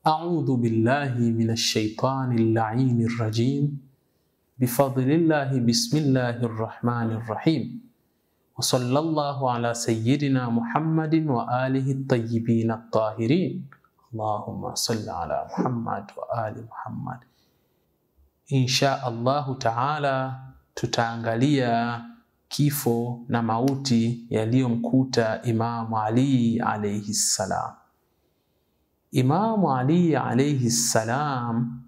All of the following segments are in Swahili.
A'udhu billahi minash shaitani la'inir rajim. Bifadlillahi bismillahir rahmanir rahim. Wa sallallahu ala sayyidina Muhammadin wa alihi at-tayyibin at-tahirin. Allahumma salli ala Muhammad wa ali Muhammad. Insha Allahu taala tutaangalia kifo na mauti yaliyomkuta Imam Ali alayhi salam. Imam Ali alayhi salam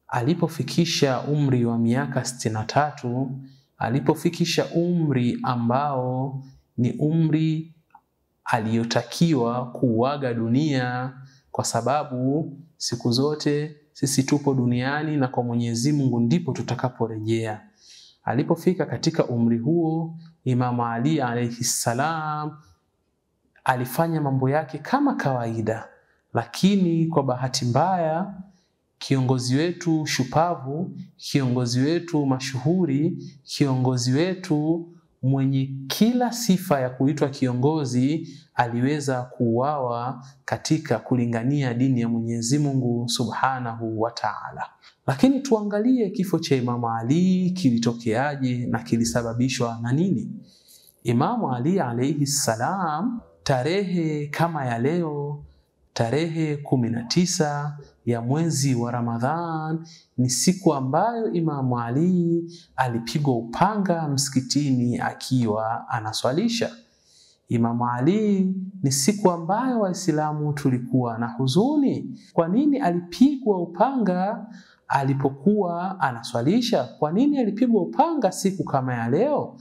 alipofikisha umri wa miaka 63, alipofikisha umri ambao ni umri aliyotakiwa kuaga dunia, kwa sababu siku zote sisi tupo duniani na kwa Mwenyezi Mungu ndipo tutakaporejea. Alipofika katika umri huo, Imam Ali alayhi salam alifanya mambo yake kama kawaida, lakini kwa bahati mbaya kiongozi wetu shupavu, kiongozi wetu mashuhuri, kiongozi wetu mwenye kila sifa ya kuitwa kiongozi aliweza kuuawa katika kulingania dini ya Mwenyezi Mungu Subhanahu wa Ta'ala. Lakini tuangalie kifo cha Imam Ali kilitokeaje na kilisababishwa na nini? Imam Ali alayhi salam, tarehe kama ya leo, tarehe 19 ya mwezi wa Ramadhan, ni siku ambayo Imam Ali alipigwa upanga msikitini akiwa anaswalisha. Imam Ali ni siku ambayo Waislamu tulikuwa na huzuni. Kwa nini alipigwa upanga alipokuwa anaswalisha? Kwa nini alipigwa upanga siku kama ya leo?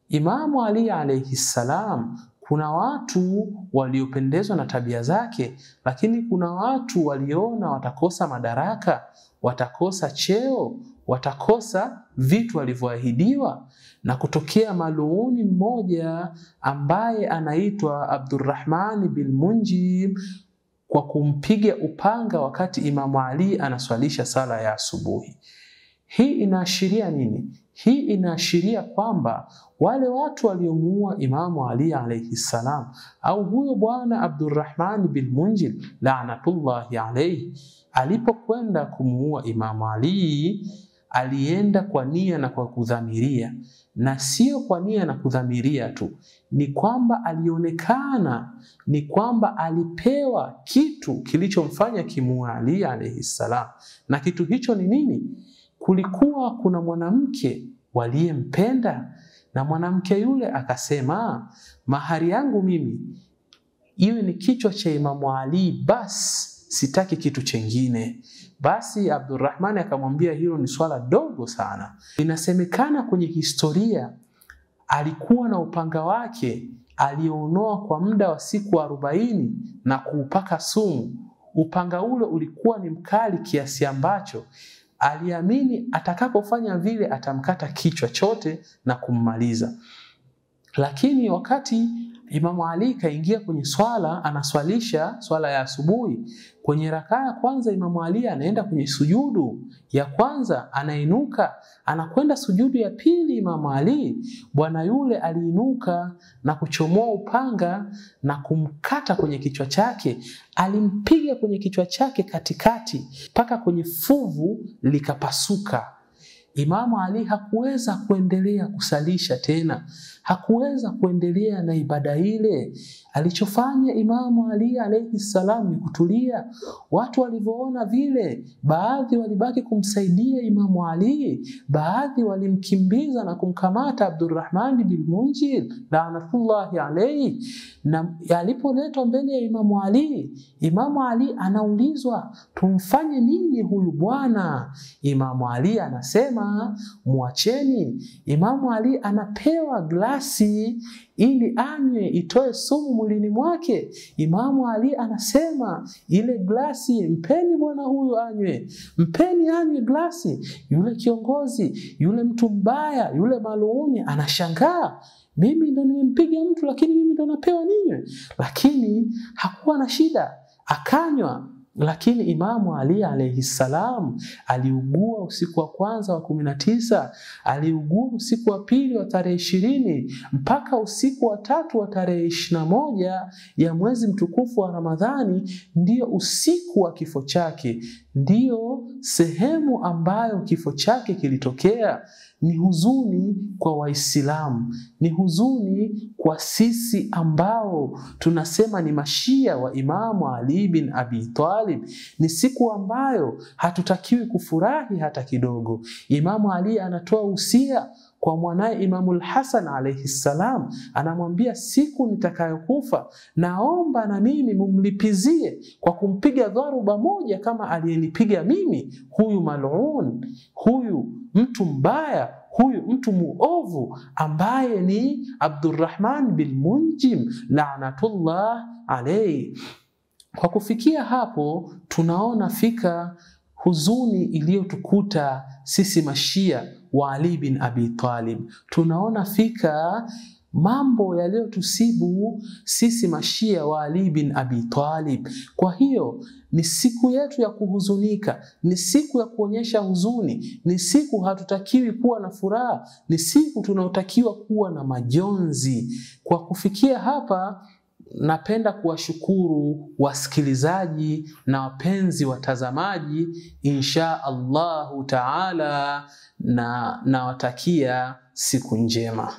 Imam Ali alayhi salam, kuna watu waliopendezwa na tabia zake, lakini kuna watu waliona watakosa madaraka, watakosa cheo, watakosa vitu walivyoahidiwa, na kutokea maluuni mmoja ambaye anaitwa Abdurrahman bin Munjib kwa kumpiga upanga wakati Imam Ali anaswalisha sala ya asubuhi. Hii inaashiria nini? Hii inaashiria kwamba wale watu waliomuua Imam Ali alayhi salam, au huyo bwana Abdurrahman bin Munjib la'natullahi alayhi, alipokwenda kumuua Imam Ali, alienda kwa nia na kwa kudhamiria, na sio kwa nia na kudhamiria tu, ni kwamba alionekana, ni kwamba alipewa kitu kilichomfanya kimuua Ali alayhi salam. Na kitu hicho ni nini? Kulikuwa kuna mwanamke waliyempenda, na mwanamke yule akasema, mahari yangu mimi iwe ni kichwa cha Imam Ali, basi sitaki kitu chengine. Basi Abdurrahman akamwambia hilo ni swala dogo sana. Inasemekana kwenye historia alikuwa na upanga wake alionoa kwa muda wa siku 40 na kuupaka sumu. Upanga ule ulikuwa ni mkali kiasi ambacho aliamini atakapofanya vile atamkata kichwa chote na kummaliza. Lakini wakati Imam Ali kaingia kwenye swala, anaswalisha swala ya asubuhi, kwenye rakaa ya kwanza Imam Ali anaenda kwenye sujudu ya kwanza, anainuka, anakwenda sujudu ya pili. Imam Ali, bwana yule aliinuka na kuchomoa upanga na kumkata kwenye kichwa chake. Alimpiga kwenye kichwa chake katikati mpaka kwenye fuvu likapasuka. Imam Ali hakuweza kuendelea kusalisha tena, hakuweza kuendelea na ibada ile. Alichofanya Imam Ali alayhi salam ni kutulia. Watu walivyoona vile, baadhi walibaki kumsaidia Imam Ali, baadhi walimkimbiza na kumkamata Abdurrahman bin Munjib la'natullahi alayhi. Na alipoletwa mbele ya Imam Ali anaulizwa, tumfanye nini huyu bwana? Imam Ali anasema, muacheni. Imam Ali anapewa glasi ili anywe itoe sumu mwilini mwake. Imam Ali anasema, ile glasi mpeni bwana huyu anywe, mpeni anywe glasi. Yule kiongozi, yule mtu mbaya, yule maluuni anashangaa, mimi ndo nimempiga mtu lakini mimi ndo napewa ninywe? Lakini hakuwa na shida, akanywa. Lakini Imamu Ali alayhi salam aliugua usiku wa kwanza wa 19, aliugua usiku wa pili wa tarehe 20 mpaka usiku wa tatu wa tarehe 21 ya mwezi mtukufu wa Ramadhani, ndiyo usiku wa kifo chake, ndiyo sehemu ambayo kifo chake kilitokea. Ni huzuni kwa Waislamu, ni huzuni kwa sisi ambao tunasema ni mashia wa Imamu Ali bin Abi Talib. Ni siku ambayo hatutakiwi kufurahi hata kidogo. Imamu Ali anatoa usia kwa mwanae Imamu al-Hasan alayhi salam, anamwambia siku nitakayokufa naomba na mimi mumlipizie kwa kumpiga dharuba moja kama aliyenipiga mimi, huyu mal'un, huyu mtu mbaya, huyu mtu muovu ambaye ni Abdurrahman bin Muljim la'natullah alayhi. Kwa kufikia hapo tunaona fika huzuni iliyotukuta sisi mashia wa Ali bin Abi Talib. Tunaona fika mambo yaliyotusibu sisi mashia wa Ali bin Abi Talib. Kwa hiyo ni siku yetu ya kuhuzunika, ni siku ya kuonyesha huzuni, ni siku hatutakiwi kuwa na furaha, ni siku tunaotakiwa kuwa na majonzi. Kwa kufikia hapa, napenda kuwashukuru wasikilizaji na wapenzi watazamaji. Insha Allahu Taala na nawatakia siku njema.